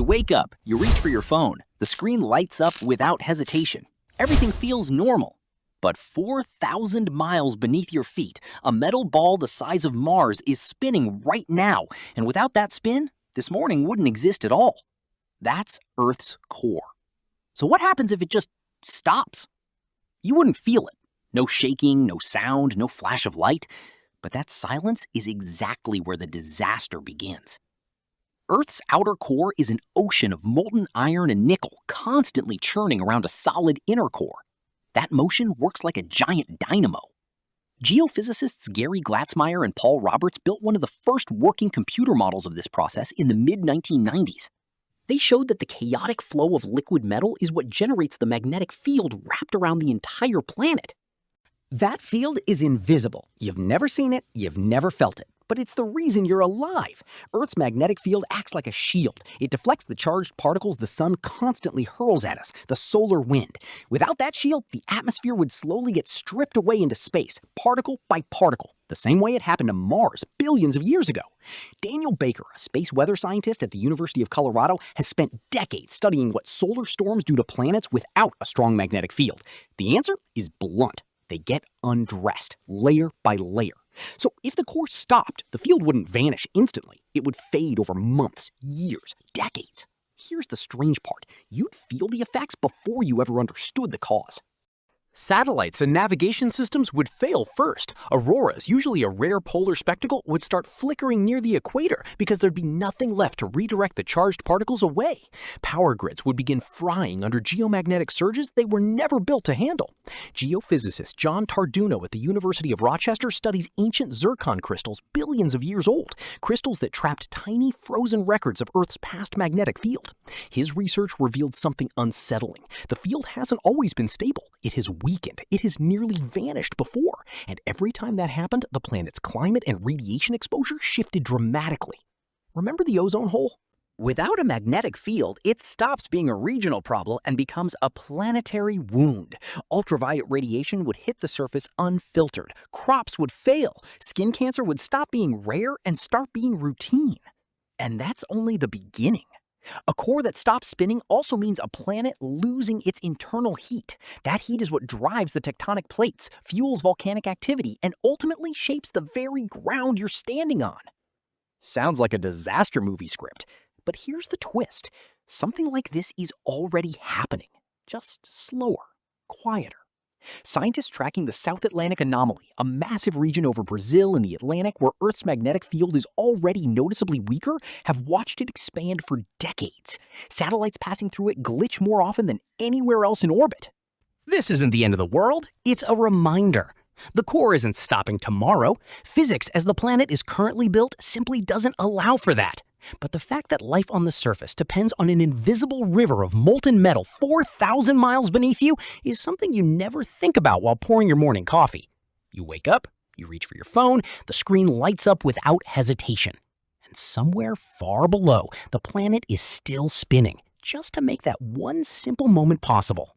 You wake up, you reach for your phone, the screen lights up without hesitation. Everything feels normal. But 4,000 miles beneath your feet, a metal ball the size of Mars is spinning right now, and without that spin, this morning wouldn't exist at all. That's Earth's core. So what happens if it just stops? You wouldn't feel it. No shaking, no sound, no flash of light. But that silence is exactly where the disaster begins. Earth's outer core is an ocean of molten iron and nickel constantly churning around a solid inner core. That motion works like a giant dynamo. Geophysicists Gary Glatzmeyer and Paul Roberts built one of the first working computer models of this process in the mid-1990s. They showed that the chaotic flow of liquid metal is what generates the magnetic field wrapped around the entire planet. That field is invisible. You've never seen it, you've never felt it. But it's the reason you're alive. Earth's magnetic field acts like a shield. It deflects the charged particles the sun constantly hurls at us, the solar wind. Without that shield, the atmosphere would slowly get stripped away into space, particle by particle, the same way it happened to Mars billions of years ago. Daniel Baker, a space weather scientist at the University of Colorado, has spent decades studying what solar storms do to planets without a strong magnetic field. The answer is blunt. They get undressed, layer by layer. So if the core stopped, the field wouldn't vanish instantly. It would fade over months, years, decades. Here's the strange part. You'd feel the effects before you ever understood the cause. Satellites and navigation systems would fail first. Auroras, usually a rare polar spectacle, would start flickering near the equator because there'd be nothing left to redirect the charged particles away. Power grids would begin frying under geomagnetic surges they were never built to handle. Geophysicist John Tarduno at the University of Rochester studies ancient zircon crystals billions of years old, crystals that trapped tiny frozen records of Earth's past magnetic field. His research revealed something unsettling. The field hasn't always been stable. It has weakened. It has nearly vanished before. And every time that happened, the planet's climate and radiation exposure shifted dramatically. Remember the ozone hole? Without a magnetic field, it stops being a regional problem and becomes a planetary wound. Ultraviolet radiation would hit the surface unfiltered. Crops would fail. Skin cancer would stop being rare and start being routine. And that's only the beginning. A core that stops spinning also means a planet losing its internal heat. That heat is what drives the tectonic plates, fuels volcanic activity, and ultimately shapes the very ground you're standing on. Sounds like a disaster movie script, but here's the twist. Something like this is already happening, just slower, quieter. Scientists tracking the South Atlantic anomaly, a massive region over Brazil and the Atlantic where Earth's magnetic field is already noticeably weaker, have watched it expand for decades. Satellites passing through it glitch more often than anywhere else in orbit. This isn't the end of the world, it's a reminder. The core isn't stopping tomorrow. Physics, as the planet is currently built, simply doesn't allow for that. But the fact that life on the surface depends on an invisible river of molten metal 4,000 miles beneath you is something you never think about while pouring your morning coffee. You wake up, you reach for your phone, the screen lights up without hesitation. And somewhere far below, the planet is still spinning, just to make that one simple moment possible.